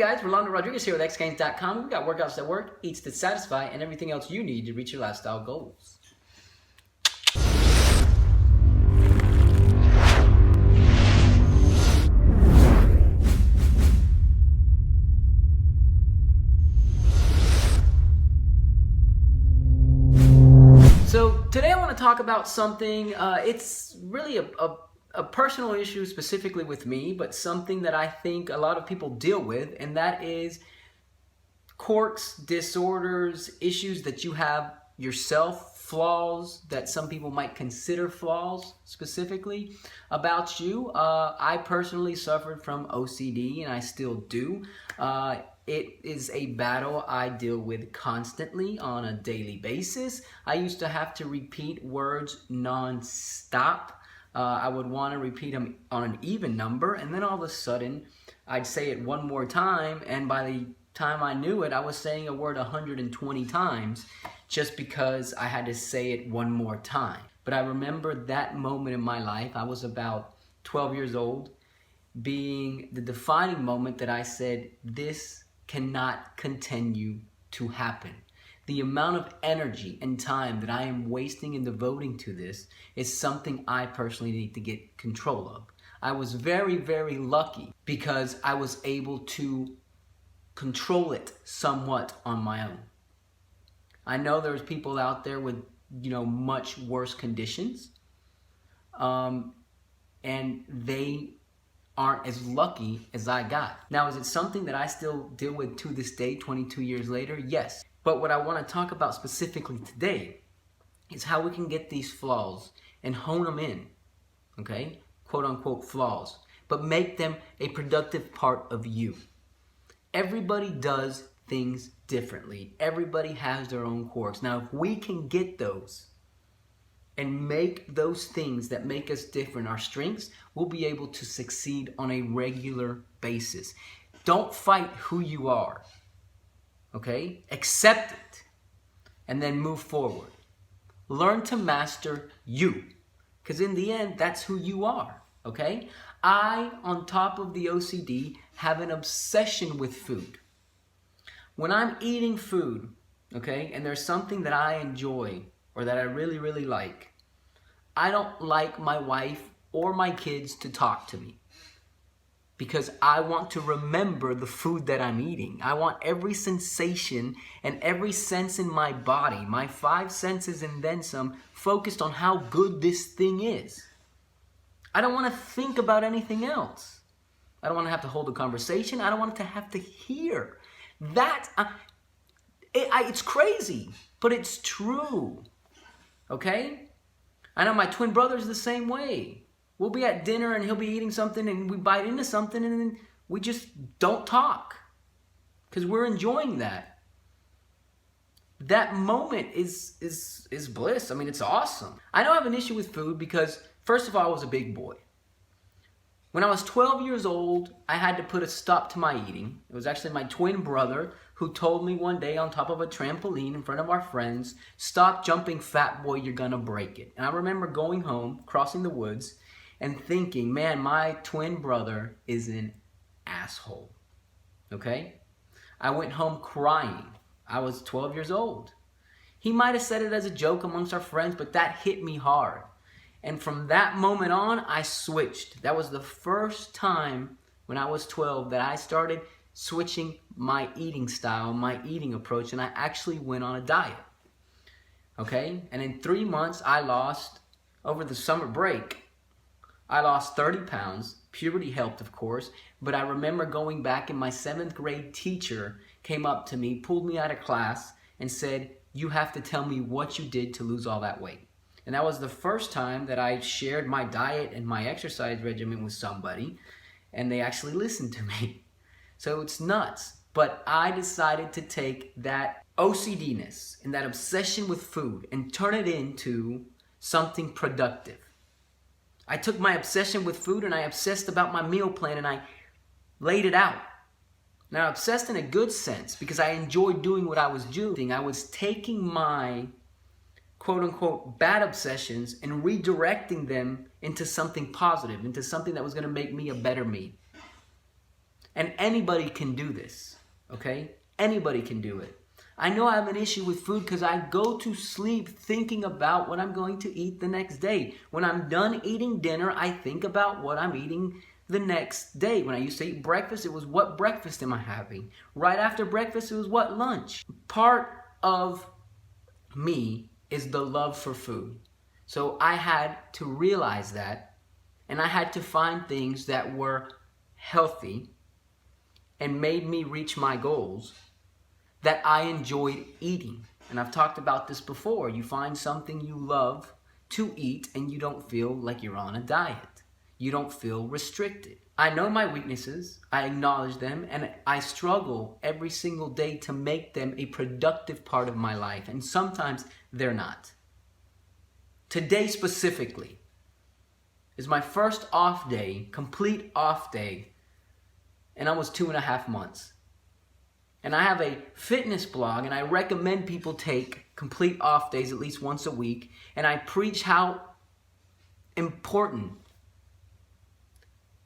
guys, Rolando Rodriguez here with xgains.com. We got workouts that work, eats that satisfy, and everything else you need to reach your lifestyle goals. So today I want to talk about something, it's really a personal issue specifically with me, but something that I think a lot of people deal with, and that is quirks, disorders, issues that you have yourself, flaws that some people might consider flaws specifically about you. I personally suffered from OCD, and I still do. It is a battle I deal with constantly on a daily basis. I used to have to repeat words non-stop. I would want to repeat them on an even number, and then all of a sudden I'd say it one more time, and by the time I knew it, I was saying a word 120 times just because I had to say it one more time. But I remember that moment in my life. I was about 12 years old, being the defining moment that I said, this cannot continue to happen. The amount of energy and time that I am wasting and devoting to this is something I personally need to get control of. I was very, very lucky because I was able to control it somewhat on my own. I know there's people out there with, much worse conditions, and they aren't as lucky as I got. Now, is it something that I still deal with to this day, 22 years later? Yes. But what I want to talk about specifically today is how we can get these flaws and hone them in, okay? Quote unquote flaws, but make them a productive part of you. Everybody does things differently. Everybody has their own quirks. Now, if we can get those and make those things that make us different our strengths, we'll be able to succeed on a regular basis. Don't fight who you are, okay? Accept it and then move forward. Learn to master you, because in the end, that's who you are, okay? I, on top of the OCD, have an obsession with food. When I'm eating food, okay, and there's something that I enjoy or that I really, really like, I don't like my wife or my kids to talk to me because I want to remember the food that I'm eating. I want every sensation and every sense in my body, my 5 senses and then some, focused on how good this thing is. I don't want to think about anything else. I don't want to have to hold a conversation. I don't want to have to hear. It's crazy, but it's true. Okay? I know my twin brother's the same way. We'll be at dinner and he'll be eating something and we bite into something and then we just don't talk because we're enjoying that. That moment is bliss. I mean, it's awesome. I know I have an issue with food because, first of all, I was a big boy. When I was 12 years old, I had to put a stop to my eating. It was actually my twin brother who told me one day on top of a trampoline in front of our friends, "Stop jumping, fat boy, you're gonna break it." And I remember going home, crossing the woods, and thinking, man, my twin brother is an asshole, okay? I went home crying. I was 12 years old. He might have said it as a joke amongst our friends, but that hit me hard. And from that moment on, I switched. That was the first time when I was 12 that I started switching my eating style, my eating approach, and I actually went on a diet. Okay? And in 3 months, over the summer break, I lost 30 pounds. Puberty helped, of course, but I remember going back and my 7th grade teacher came up to me, pulled me out of class, and said, "You have to tell me what you did to lose all that weight." And that was the first time that I shared my diet and my exercise regimen with somebody, and they actually listened to me. So it's nuts. But I decided to take that OCD-ness and that obsession with food and turn it into something productive. I took my obsession with food and I obsessed about my meal plan and I laid it out. Now, obsessed in a good sense because I enjoyed doing what I was doing. I was taking my quote-unquote bad obsessions and redirecting them into something positive, into something that was going to make me a better me. And anybody can do this, okay? Anybody can do it. I know I have an issue with food because I go to sleep thinking about what I'm going to eat the next day. When I'm done eating dinner, I think about what I'm eating the next day. When I used to eat breakfast, it was what breakfast am I having? Right after breakfast, it was what lunch? Part of me is the love for food. So I had to realize that, and I had to find things that were healthy and made me reach my goals that I enjoyed eating. And I've talked about this before. You find something you love to eat and you don't feel like you're on a diet. You don't feel restricted. I know my weaknesses, I acknowledge them, and I struggle every single day to make them a productive part of my life. And sometimes they're not. Today specifically is my first off day, complete off day, in almost 2.5 months. And I have a fitness blog, and I recommend people take complete off days at least once a week. And I preach how important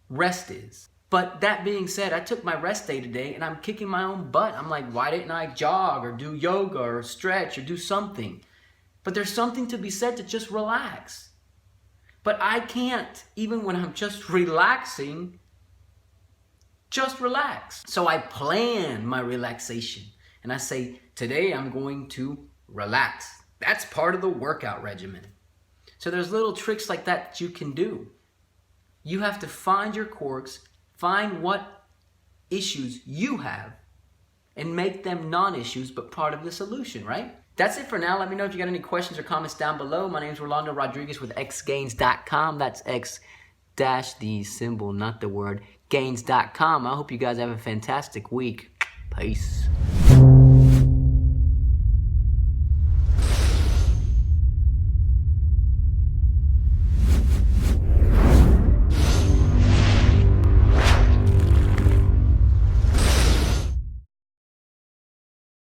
rest is. But that being said, I took my rest day today, and I'm kicking my own butt. I'm like, why didn't I jog or do yoga or stretch or do something? But there's something to be said to just relax. But I can't, even when I'm just relaxing, just relax. So I plan my relaxation. And I say, today I'm going to relax. That's part of the workout regimen. So there's little tricks like that you can do. You have to find your quirks, find what issues you have, and make them non-issues but part of the solution, right? That's it for now. Let me know if you got any questions or comments down below. My name is Rolando Rodriguez with xgains.com. That's X dash the symbol, not the word, gains.com. I hope you guys have a fantastic week. Peace.